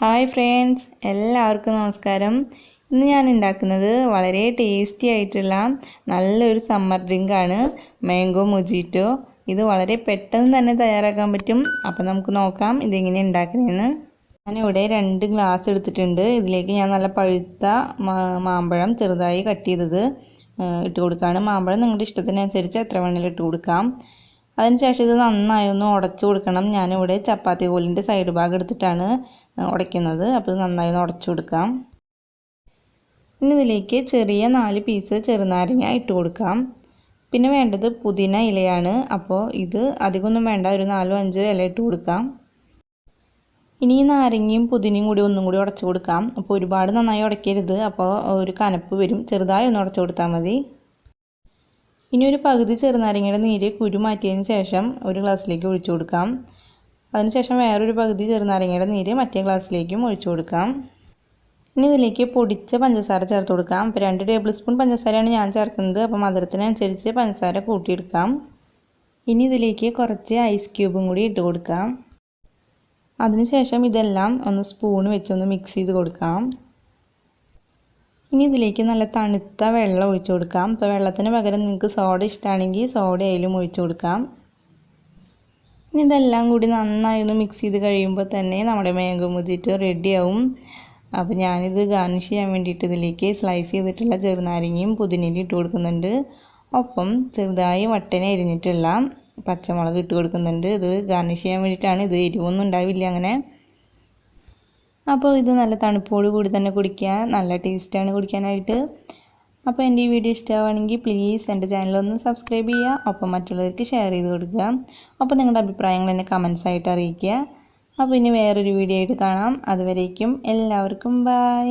Hi friends, എല്ലാവർക്കും നമസ്കാരം. ഇന്ന് ഞാൻ ഉണ്ടാക്കുന്നത് വളരെ ടേസ്റ്റി ആയിട്ടുള്ള നല്ലൊരു സമ്മർ ഡ്രിങ്കാണ്, മാംഗോ മൊജിറ്റോ. ഇത് വളരെ പെട്ടെന്ന് തന്നെ തയ്യാറാക്കാൻ പറ്റും. അപ്പോൾ നമുക്ക് നോക്കാം ഇതെങ്ങനെ ഉണ്ടാക്കണമെന്ന്. ഞാനിവിടെ 2 ഗ്ലാസ് എടുത്തിട്ടുണ്ട്. ഇതിലേക്ക് ഞാൻ നല്ല പഴുത്ത മാമ്പഴം ചെറുതായി കട്ട് ചെയ്തത് ഇട്ട് കൊടുക്കുകയാണ്. മാമ്പഴം നിങ്ങളുടെ ഇഷ്ടത്തിനനുസരിച്ച് എത്ര വേണമെങ്കിലും ഇട്ട് കൊടുക്കാം. അതിനുശേഷം ഇത് നന്നായി ഒന്ന് ഉടച്ചു കൊടുക്കണം. ഞാനിവിടെ ചപ്പാത്തി കോലിൻ്റെ സൈഡ് ഭാഗം എടുത്തിട്ടാണ് ഉടയ്ക്കുന്നത്. അപ്പോൾ ഇത് നന്നായി ഒന്ന് ഉടച്ചു കൊടുക്കാം. ഇനി ഇതിലേക്ക് ചെറിയ 4 പീസ് ചെറുനാരങ്ങ ഇട്ട് കൊടുക്കാം. പിന്നെ വേണ്ടത് പുതിന ഇലയാണ്. അപ്പോൾ ഇത് അധികമൊന്നും വേണ്ട, ഒരു 4-5 ഇല ഇട്ട് കൊടുക്കാം. ഇനി ഈ നാരങ്ങയും പുതിനയും കൂടി ഒന്നും കൂടി ഉടച്ചു കൊടുക്കാം. അപ്പോൾ ഒരുപാട് നന്നായി ഉടയ്ക്കരുത്, അപ്പോൾ ഒരു കനപ്പ് വരും. ചെറുതായി ഒന്ന് ഉടച്ചു കൊടുത്താൽ മതി. ഇനി ഒരു പകുതി ചെറുനാരങ്ങയുടെ നീര് കുരു മാറ്റിയതിന് ശേഷം ഒരു ഗ്ലാസ്സിലേക്ക് ഒഴിച്ചു കൊടുക്കാം. അതിനുശേഷം വേറൊരു പകുതി ചെറുനാരങ്ങയുടെ നീര് മറ്റേ ഗ്ലാസ്സിലേക്കും ഒഴിച്ചു കൊടുക്കാം. ഇനി ഇതിലേക്ക് പൊടിച്ച പഞ്ചസാര ചേർത്ത് കൊടുക്കാം. അപ്പോൾ 2 ടേബിൾ സ്പൂൺ പഞ്ചസാരയാണ് ഞാൻ ചേർക്കുന്നത്. അപ്പോൾ മധുരത്തിനനുസരിച്ച് പഞ്ചസാര കൂട്ടിയെടുക്കാം. ഇനി ഇതിലേക്ക് കുറച്ച് ഐസ് ക്യൂബും കൂടി ഇട്ട് കൊടുക്കാം. അതിനുശേഷം ഇതെല്ലാം ഒന്ന് സ്പൂൺ വെച്ചൊന്ന് മിക്സ് ചെയ്ത് കൊടുക്കാം. ഇനി ഇതിലേക്ക് നല്ല തണുത്ത വെള്ളം ഒഴിച്ചു കൊടുക്കാം. ഇപ്പോൾ വെള്ളത്തിന് പകരം നിങ്ങൾക്ക് സോഡ ഇഷ്ടമാണെങ്കിൽ സോഡ അതിലും ഒഴിച്ചു കൊടുക്കാം. ഇനി ഇതെല്ലാം കൂടി നന്നായി ഒന്ന് മിക്സ് ചെയ്ത് കഴിയുമ്പോൾ തന്നെ നമ്മുടെ മാംഗോ മൊജിറ്റോ റെഡിയാവും. അപ്പോൾ ഞാനിത് ഗാർണിഷ് ചെയ്യാൻ വേണ്ടിയിട്ട് ഇതിലേക്ക് സ്ലൈസ് ചെയ്തിട്ടുള്ള ചെറുനാരങ്ങയും പുതിനയിലും ഇട്ട് കൊടുക്കുന്നുണ്ട്. ഒപ്പം ചെറുതായി വട്ടനെ അരിഞ്ഞിട്ടുള്ള പച്ചമുളക് ഇട്ട് കൊടുക്കുന്നുണ്ട്. ഇത് ഗാർണിഷ് ചെയ്യാൻ വേണ്ടിയിട്ടാണ്. ഇത് എരിവൊന്നും ഉണ്ടാവില്ല അങ്ങനെ. അപ്പോൾ ഇത് നല്ല തണുപ്പോട് കൂടി തന്നെ കുടിക്കുക, നല്ല ടേസ്റ്റാണ് കുടിക്കാനായിട്ട്. അപ്പോൾ എൻ്റെ ഈ വീഡിയോ ഇഷ്ടമാവുകയാണെങ്കിൽ പ്ലീസ് എൻ്റെ ചാനലൊന്ന് സബ്സ്ക്രൈബ് ചെയ്യുക. ഒപ്പം മറ്റുള്ളവർക്ക് ഷെയർ ചെയ്ത് കൊടുക്കുക. അപ്പോൾ നിങ്ങളുടെ അഭിപ്രായങ്ങൾ എന്നെ കമൻസ് ആയിട്ട് അറിയിക്കുക. അപ്പോൾ ഇനി വേറൊരു വീഡിയോ ആയിട്ട് കാണാം. അതുവരേക്കും എല്ലാവർക്കും ബൈ.